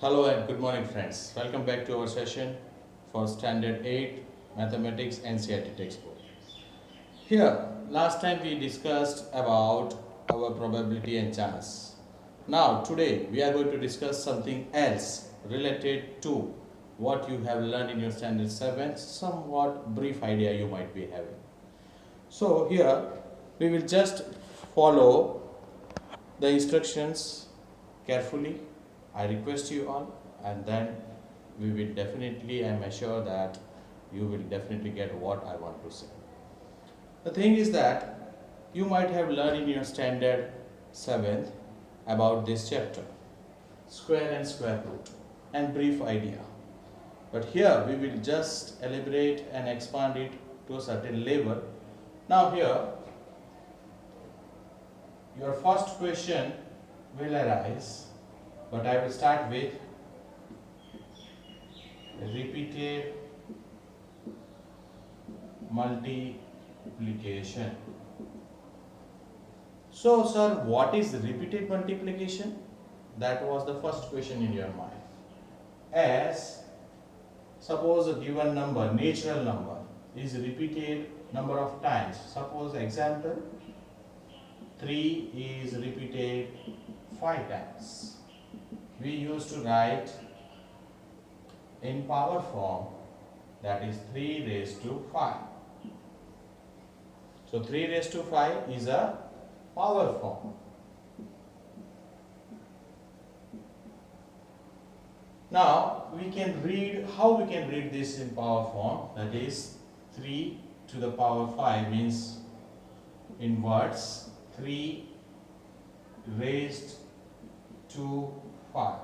Hello and good morning, friends. Welcome back to our session for Standard 8 Mathematics NCERT textbook. Here, last time we discussed about our probability and chance. Now, today we are going to discuss something else related to what you have learned in your Standard 7, somewhat brief idea you might be having. So, here we will just follow the instructions carefully. I request you all, and then we will definitely, I am assured that you will definitely get what I want to say. The thing is that you might have learned in your standard 7th about this chapter, square and square root, and brief idea. But here we will just elaborate and expand it to a certain level. Now here, your first question will arise, but I will start with repeated multiplication. So, sir, what is repeated multiplication? That was the first question in your mind. As suppose a given number, natural number, is repeated number of times. Suppose example 3 is repeated 5 times. We used to write in power form, that is 3 raised to 5. So 3 raised to 5 is a power form. Now we can read, how we can read this in power form, that is 3 to the power 5 means in words 3 raised to 5.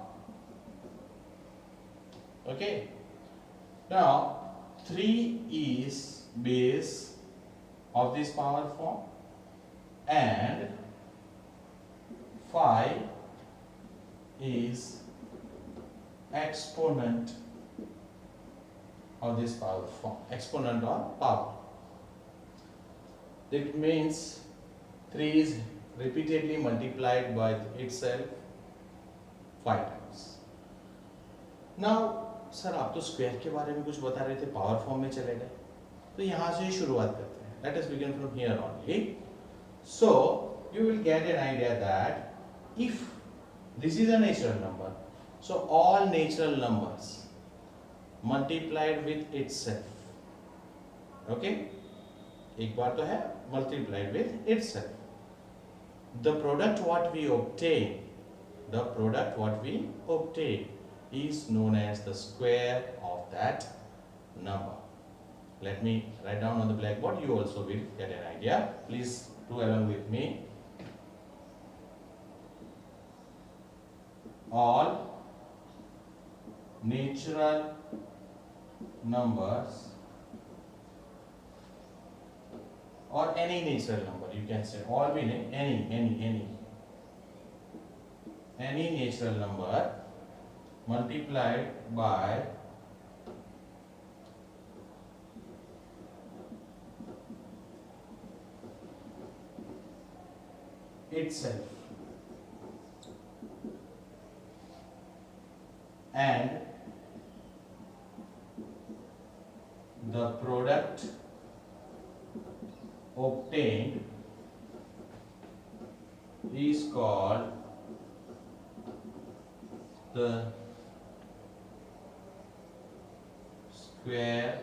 Okay. Now 3 is base of this power form and 5 is exponent of this power form, exponent or power. That means 3 is repeatedly multiplied by itself 5 times. Now sir आप तो square के बारे में कुछ बता रहे थे, power form में चले गए, तो यहाँ से ही शुरुआत करते हैं. Let us begin from here only. So you will get an idea that if this is a natural number, so all natural numbers multiplied with itself. Okay, एक बार तो है multiplied with itself. The product what we obtain is known as the square of that number. Let me write down on the blackboard, you also will get an idea. Please do along with me. All natural numbers or any natural number, you can say all meaning any natural number multiplied by itself and the product obtained is called the square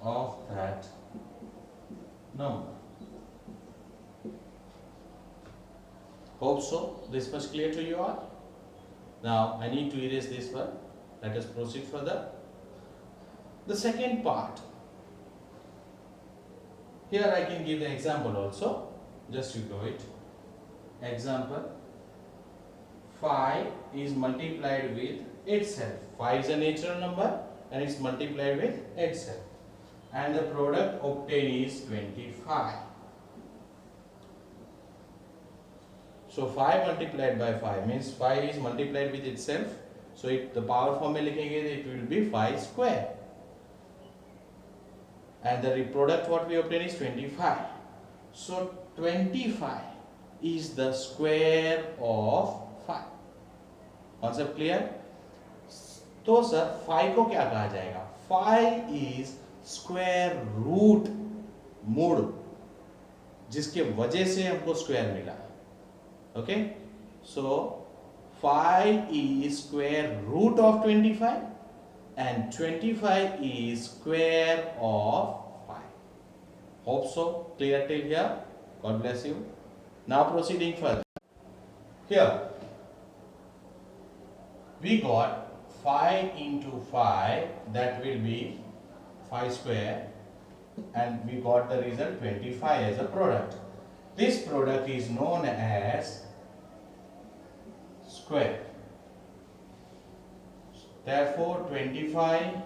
of that number. Hope so. This much clear to you all? Now I need to erase this one. Let us proceed further. The second part. Here I can give the example also. Just you know it. Example 5 is multiplied with itself. 5 is a natural number and it's multiplied with itself. And the product obtained is 25. So 5 multiplied by 5 means 5 is multiplied with itself. So the power form में लिखेंगे it will be 5 square. And the product what we obtain is 25. So 25 is the square of 5. Concept clear? तो sir 5 को क्या कहा जाएगा? 5 is square root, mood जिसके वजह से हमको स्क्वायर मिला. Okay, so 5 is square root of 25 and 25 is square of 5. Hope so. Clear till here? God bless you. Now proceeding further. Here we got 5 into 5, that will be 5 square, and we got the result 25 as a product. This product is known as square. Therefore 25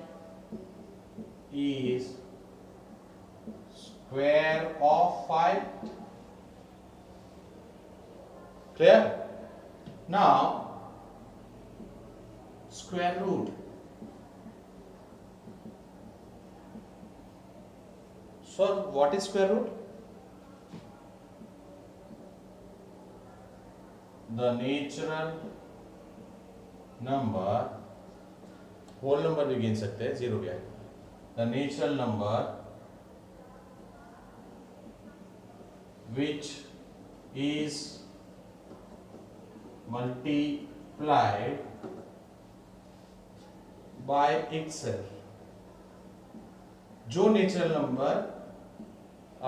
is square of 5. Clear? Now square root. So what is square root? The natural number, whole number भी गिन सकते हैं, zero भी आएगा. The natural number which is multiplied by itself. जो natural number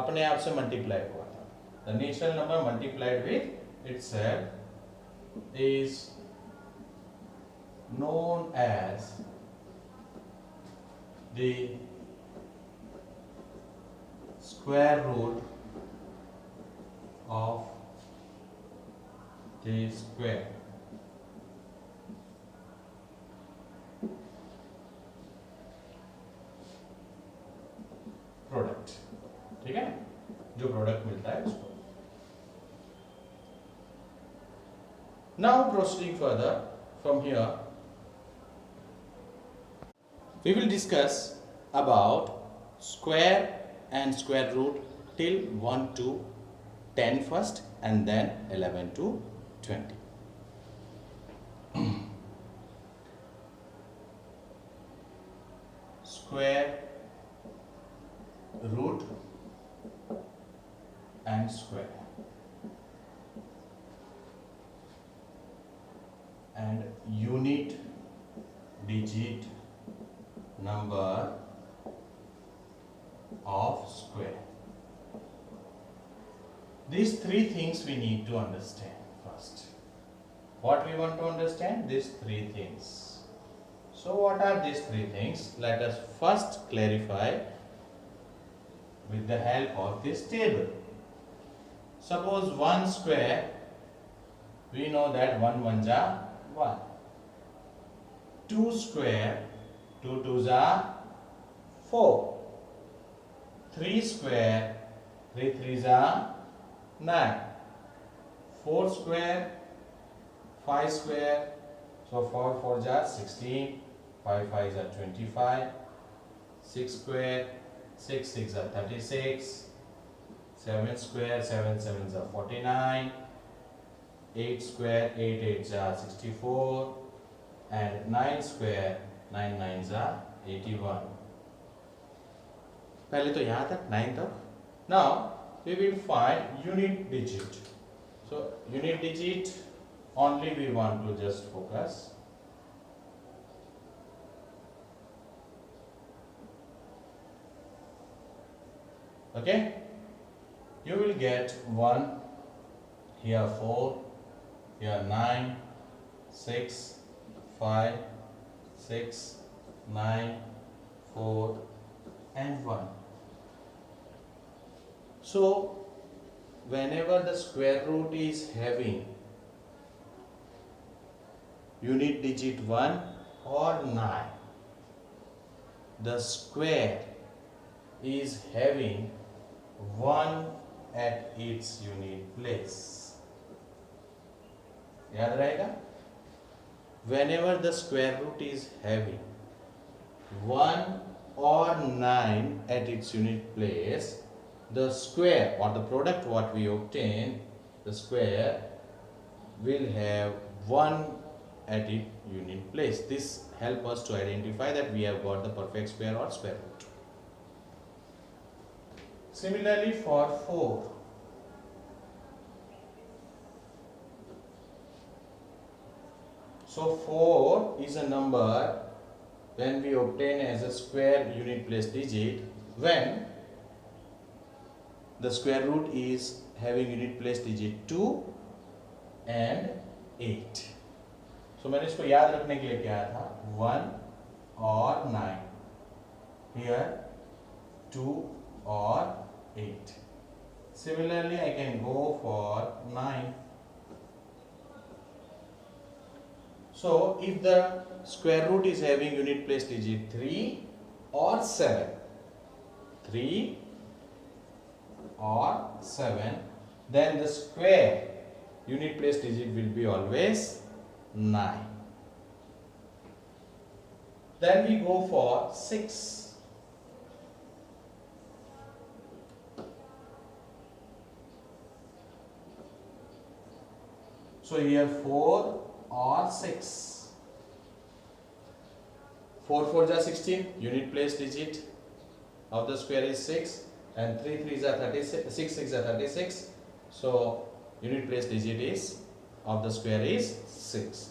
अपने आप से मल्टीप्लाई हुआ था, the natural number multiplied with itself is known as the square root of the square. Product. ठीक है, जो प्रोडक्ट मिलता है उसको. Now proceeding further from here, we will discuss about square and square root till 1 to 10 first and then 11 to 20. Square root and square and unit digit number of square. These three things we need to understand first. What we want to understand? These three things. So what are these three things? Let us first clarify with the help of this table. Suppose 1 square, we know that 1 1 ja 1. 2 square, 2 2 ja 4. 3 square, 3 3 ja 9. 4 square, 5 square, so 4 4 ja 16, 5 5 ja 25. 6 square, 6 6 are 36, 7 square, 7 7 are 49, 8 square, 8 8 are 64, and 9 square, 9 9 are 81. पहले तो यहाँ तक 9 तक. Now we will find unit digit. So unit digit only we want to just focus. Okay, you will get 1, here 4, here 9, 6, 5, 6, 9, 4 and 1. So whenever the square root is having unit digit 1 or 9, the square is having 1 at its unit place. याद रहेगा? Whenever the square root is having 1 or 9 at its unit place, the square or the product what we obtain, the square will have 1 at its unit place. This helps us to identify that we have got the perfect square or square root. Similarly for 4. So 4 is a number when we obtain as a square unit place digit when the square root is having unit place digit 2 and 8. So मैंने इसको याद रखने के लिए क्या था 1 और 9, here 2 or 8. Similarly I can go for 9. So if the square root is having unit place digit 3 or 7, 3 or 7, then the square unit place digit will be always 9. Then we go for 6. So here 4 or 6. 4 4 is 16, unit place digit of the square is 6, and 3 3 is 36, 6 6 is 36. So unit place digit is of the square is 6.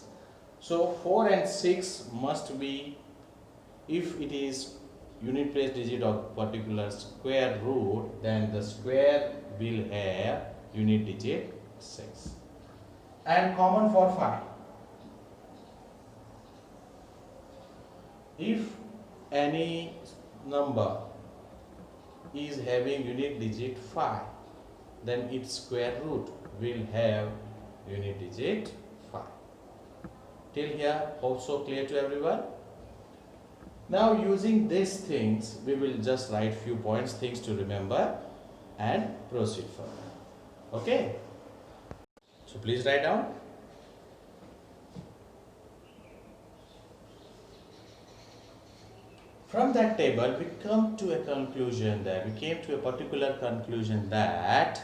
So 4 and 6 must be, if it is unit place digit of particular square root, then the square will have unit digit 6. And common for 5. If any number is having unit digit 5, then its square root will have unit digit 5. Till here, hope so clear to everyone? Now using these things, we will just write few points, things to remember, and proceed further. Okay? So please write down. From that table, we come to a conclusion that we came to a particular conclusion that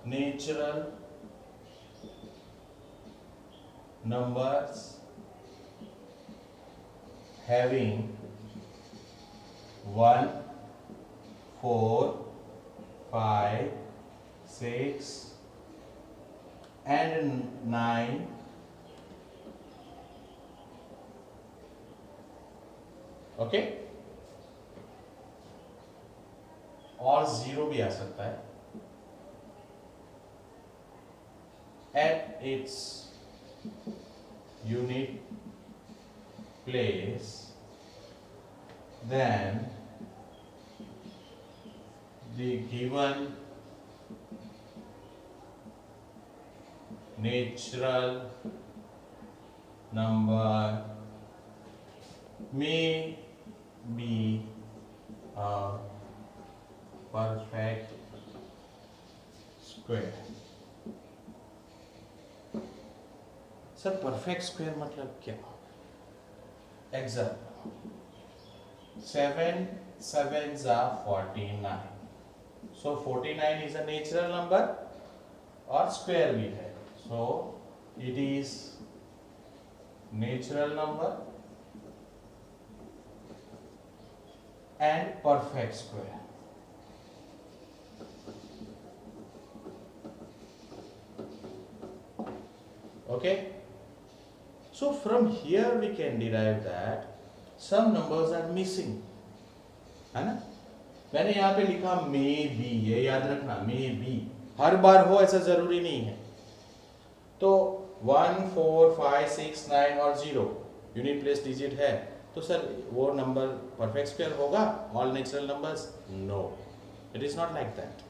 natural numbers having 1, 4, 5, 6 and 9 okay, और 0 भी आ सकता है at its unit place, then the given natural number may be a perfect square. Sir perfect square मतलब क्या? Example 7 sevens are 49. So 49 is a natural number or square we have. So it is natural number and perfect square. Okay? So from here we can derive that some numbers are missing. है ना? मैंने यहाँ पे लिखा may be, ये याद रखना may be, हर बार हो ऐसा जरूरी नहीं है. तो 1, 4, 5, 6, 9 और 0 यूनिट प्लेस डिजिट है, तो सर वो नंबर परफेक्ट स्क्वायर होगा all natural numbers? No, it is not like that.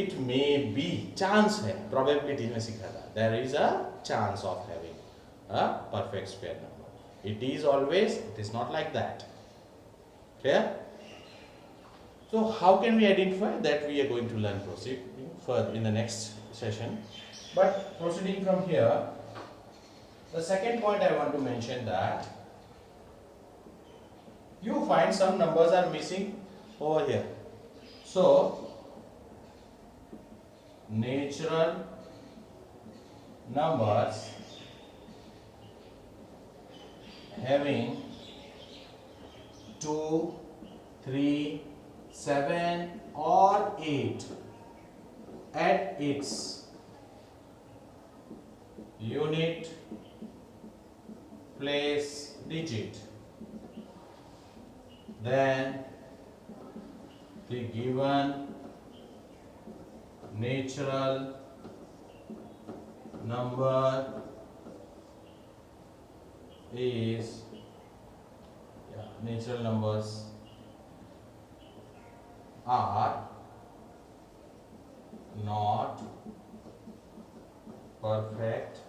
It may be, chance है, प्रोबेबिलिटी में सीखा था, there is a chance of having a perfect square number. It is always, it is not like that. Clear? So how can we identify that? We are going to learn proceeding further in the next session. But proceeding from here, the second point I want to mention that you find some numbers are missing over here. So natural numbers having 2, 3, 7 or 8 at its unit place digit, then the given natural number is, natural numbers are not perfect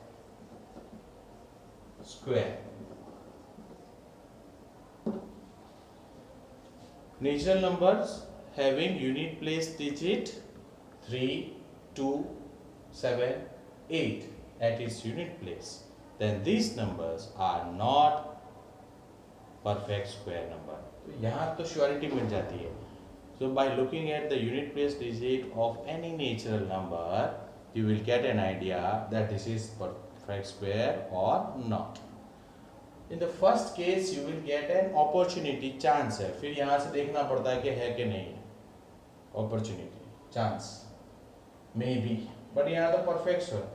square. Natural numbers having unit place digit 3, 2, 7, 8 at its unit place, then these numbers are not perfect square number. यहाँ तो surety मिल जाती है. So by looking at the unit place digit of any natural number, you will get an idea that this is perfect square or not. In the first case, you will get an opportunity, chance है. फिर यहाँ से देखना पड़ता है कि है कि नहीं है. Opportunity, chance, maybe. But यहाँ तो perfect square.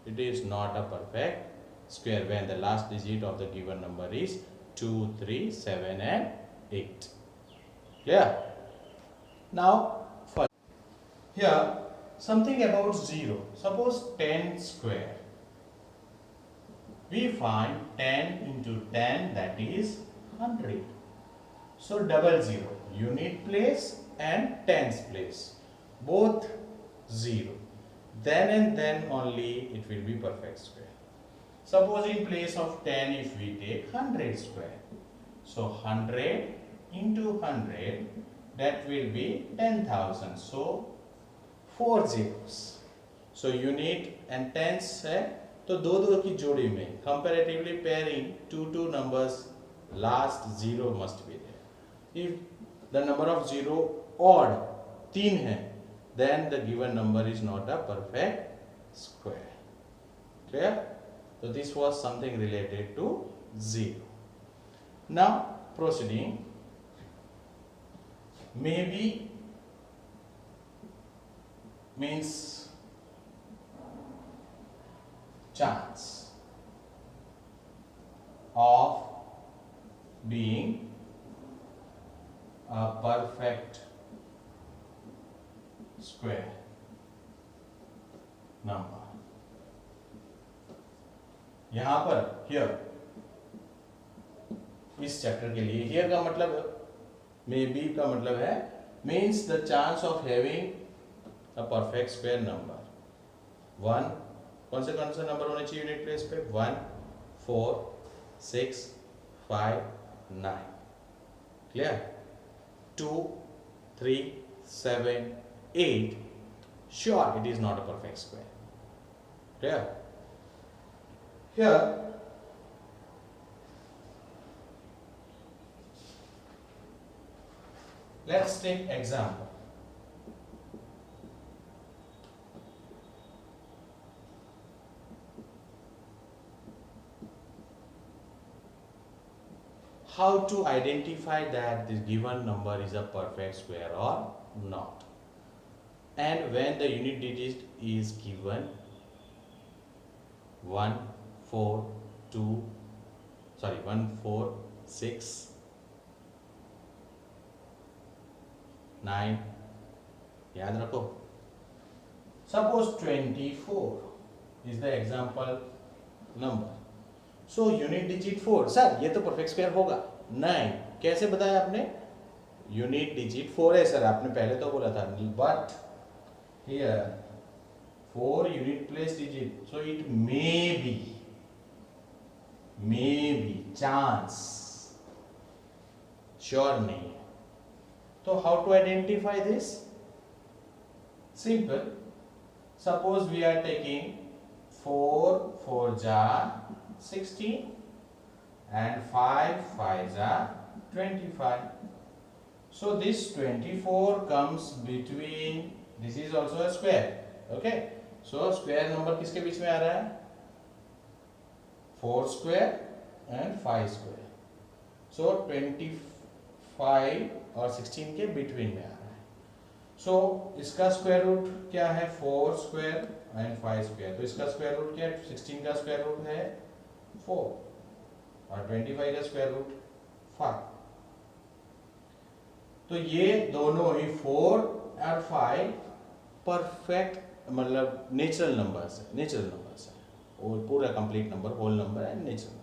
It is not a perfect square when the last digit of the given number is 2, 3, 7 and 8. Clear? Now, for here, something about 0. Suppose 10 square. We find 10 into 10, that is 100. So double 0, unit place and tens place, both 0. Then and then only it will be perfect square. Suppose in place of 10 if we take 100 square. So 100 into 100, that will be 10,000. So 4 zeros. So unit and tens है, तो दो दो की जोड़ी में comparatively pairing two numbers, last 0 must be there. If the number of 0 odd 3 है, then the given number is not a perfect square. Clear? So this was something related to 0. Now proceeding, maybe means chance of being a perfect square number. यहां पर here इस chapter के लिए here का मतलब maybe का मतलब है means the chance of having a perfect square number. 1, कौन से नंबर होने चाहिए यूनिट प्लेस पे? 1, 4, 6, 5, 9. Clear? 2, 3, 7, 8. Sure, it is not a perfect square. Clear? Here let's take example. How to identify that this given number is a perfect square or not, and when the unit digit is given 1, 4, 6, 9. याद रखो. Suppose 24 is the example number. So unit digit 4. Sir ये तो perfect square होगा. 9 कैसे बताया आपने? Unit digit 4 है sir, आपने पहले तो बोला था. But here 4 unit place digit, so it may be chance, sure नहीं है. तो how to identify this? Simple. Suppose we are taking 4 jar 16 and 5 jar 25. So this 24 comes between, this is also a square, okay? So square number किसके बीच में आ रहा है? 4 square and 5 square. सो 25 और 16 के between में आ रहा है. सो इसका स्क्वायर रूट क्या है? 4 स्क्वायर एंड 5 स्क्वायर. तो इसका स्क्वायर रूट क्या है? 16 का स्क्वायर रूट है 4 और 25 का स्क्वायर रूट 5. तो ये दोनों ही 4 और 5 परफेक्ट मतलब नेचुरल नंबर्स है. और पूरा कंप्लीट नंबर, होल नंबर है, नेचुरल.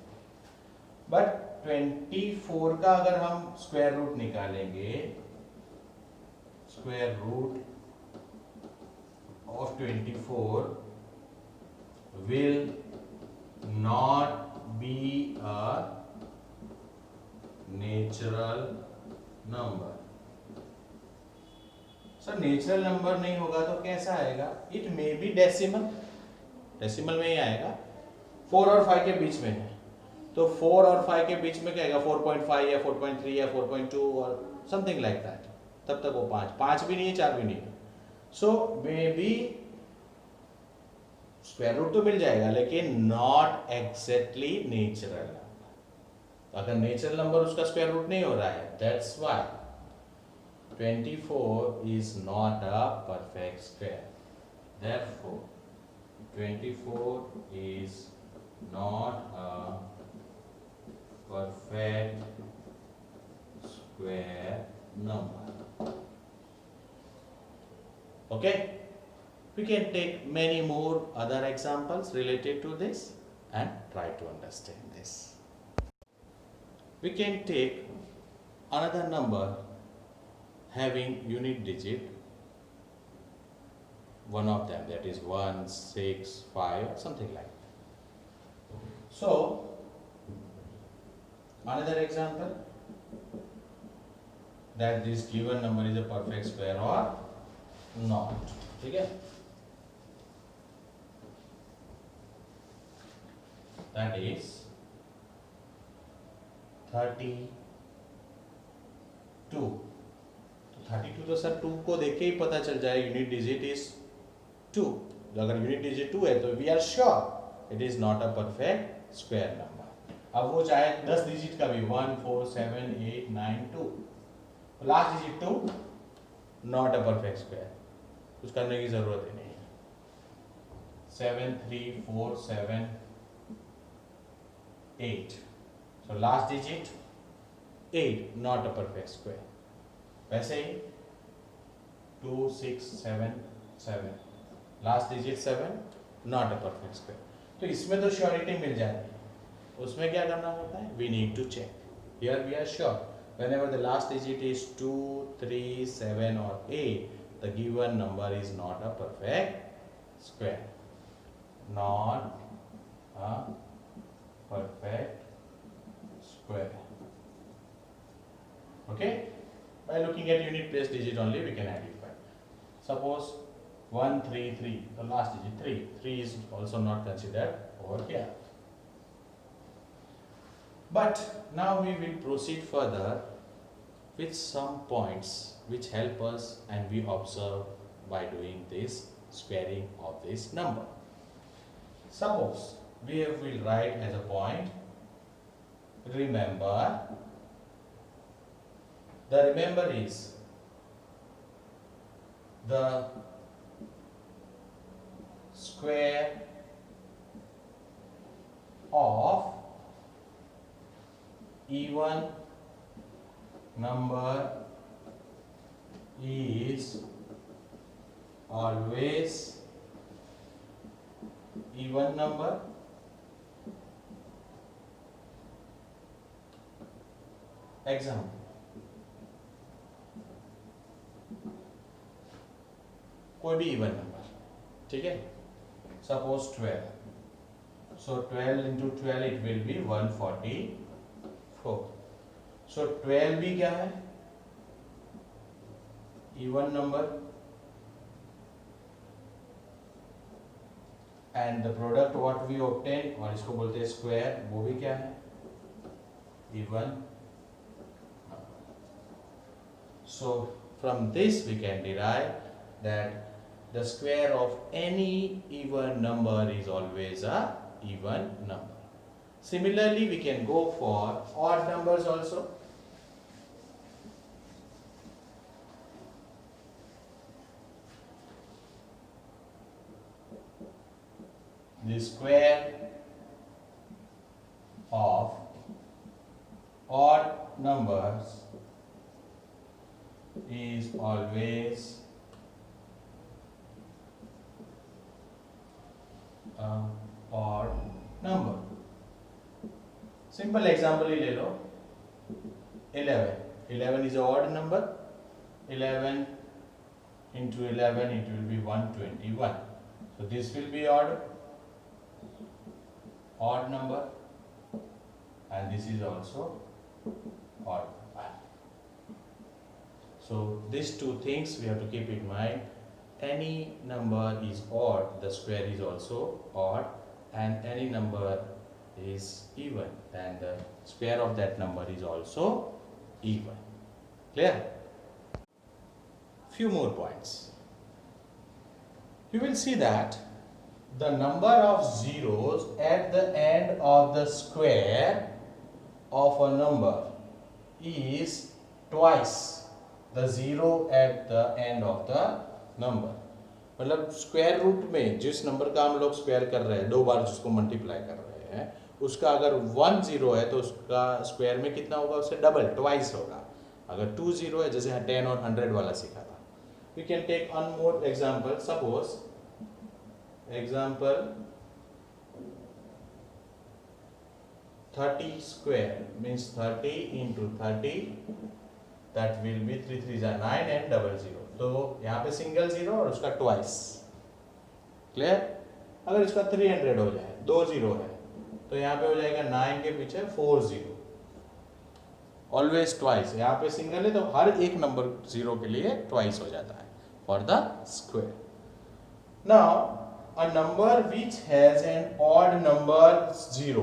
बट 24 का अगर हम स्क्वायर रूट निकालेंगे, square root of 24 will not be a natural number. Sir natural number नहीं होगा तो कैसा आएगा? इट मे बी डेसिमल में ही आएगा. 4 और 5 के बीच में है, तो 4 और 5 के बीच में क्या आएगा? 4.5 या 4.3 या 4.2 और समथिंग लाइक दैट. तब तक वो 5 भी नहीं है, 4 भी नहीं है. सो मे बी स्क्वायर रूट तो मिल जाएगा लेकिन नॉट एग्जैक्टली नेचुरल नंबर. अगर नेचुरल नंबर उसका स्क्वायर रूट नहीं हो रहा है, that's why 24 is not a perfect square. Therefore, 24 is not a perfect square number. Okay? We can take many more other examples related to this and try to understand this. We can take another number having unit digit, one of them, that is 1, 6, 5, something like that. So, another example that this given number is a perfect square or not. ठीक है? That is 32. 32 तो sir 2 को देख के ही पता चल जाए unit digit is 2. अगर यूनिट डिजिट 2 है तो we are sure it is not a perfect square number. अब वो चाहे 10 डिजिट का भी 1, 4, 7, 8, 9, 2, last digit 2 not a perfect square. कुछ करने की जरूरत ही नहीं है. 7, 3, 4, 7, 8. So last digit 8 not a perfect square. वैसे ही 2, 6, 7, 7 last digit 7 not a perfect square. तो इसमें तो श्योरिटी मिल जाती है. उसमें क्या करना होता है? We need to check. Here we are sure whenever the last digit is 2, 3, 7 or 8, the given number is not a perfect square. Not a perfect square. Okay? By looking at unit place digit only we can identify. Suppose 1, 3, 3, the last digit 3. 3 is also not considered over here. But now we will proceed further with some points which help us and we observe by doing this squaring of this number. Suppose we will write as a point, remember. The remember is the square of even number is always even number. Example. कोई भी even number. ठीक है? Suppose 12. So 12 into 12 it will be 144. So 12 भी क्या है? Even number. And the product what we obtain, और इसको बोलते हैं स्क्वायर, वो भी क्या है? Even. So from this we can derive that the square of any even number is always a even number. Similarly, we can go for odd numbers also. The square of odd numbers is always an odd number. Simple example ही ले लो. 11. 11 is an odd number. 11 into 11, it will be 121. So this will be odd number, and this is also odd. So these two things we have to keep in mind. Any number is odd, the square is also odd, and any number is even, and the square of that number is also even. Clear? Few more points. You will see that the number of zeros at the end of the square of a number is twice the zero at the end of the number. मतलब square root में जिस number का हम लोग square कर रहे हैं, दो बार जिसको मल्टीप्लाई कर रहे हैं, उसका अगर 1 0 है तो उसका स्क्वायर में कितना होगा, उससे डबल ट्वाइस होगा. अगर 2 0 है, जैसे 10 और 100 वाला सीखा था. We can take one more example. Suppose example 30 square means 30 into 30, that will be 3 3 are 9 and double 0. तो यहाँ पे सिंगल जीरो और उसका ट्वाइस. क्लियर? अगर इसका 300 हो जाए, 2 0 है, तो यहाँ पे हो जाएगा 9 के पीछे 4 0. Always twice. यहाँ पे सिंगल है तो हर एक नंबर जीरो के लिए ट्वाइस हो जाता है for the square. Now a number which has an odd number 0,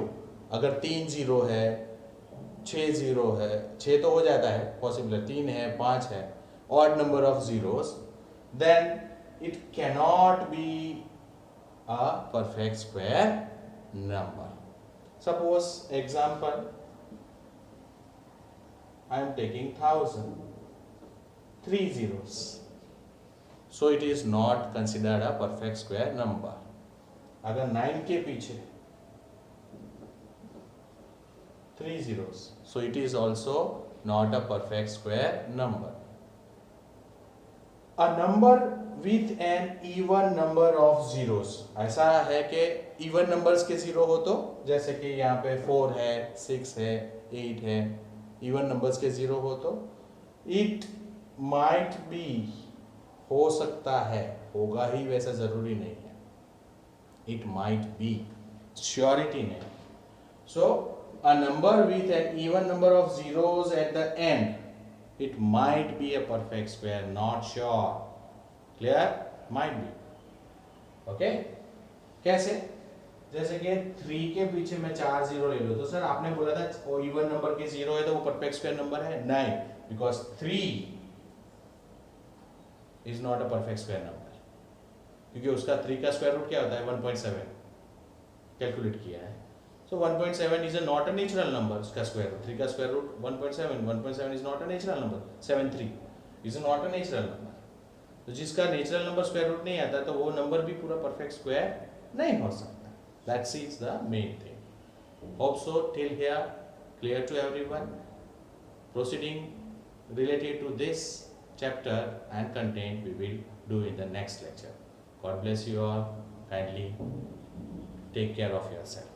अगर 3 0 है, 6 0 है, 6 तो हो जाता है पॉसिबल, 3 है, 5 है, odd number of zeros, then it cannot be a perfect square number. Suppose example, I am taking 1000, 3 zeros. So it is not considered a perfect square number. अगर 9 के पीछे 3 zeros, so it is also not a perfect square number. A number with an even number of zeros, ऐसा है कि even numbers के zero हो तो, जैसे कि यहाँ पे 4 है, 6 है, 8 है, even numbers के जीरो हो तो it might be, हो सकता है, होगा ही वैसा जरूरी नहीं है. It might be, श्योरिटी नहीं. So a number with an even number of zeros at the end, it might be a perfect square, not sure. Clear? Might be. Okay? कैसे? जैसे कि 3 के पीछे मैं 4 0 ले लूँ, तो सर आपने बोला था इवन नंबर के जीरो है तो वो परफेक्ट स्क्वायर नंबर है. नहीं, because 3 is not a perfect square number, क्योंकि उसका 3 का स्क्वायर रूट क्या होता है, 1.7 कैलकुलेट किया है. So 1.7 is not a natural number. उसका स्क्वायर रूट 3 का square root 1.7 is not a natural number. 73 is not a natural number. तो जिसका नेचुरल नंबर स्क्वायर रूट नहीं आता तो वो नंबर भी पूरा परफेक्ट स्क्वायर नहीं हो सकता. That is the main thing. Hope so till here clear to everyone. Proceeding related to this chapter and content we will do in the next lecture. God bless you all. Kindly take care of yourself.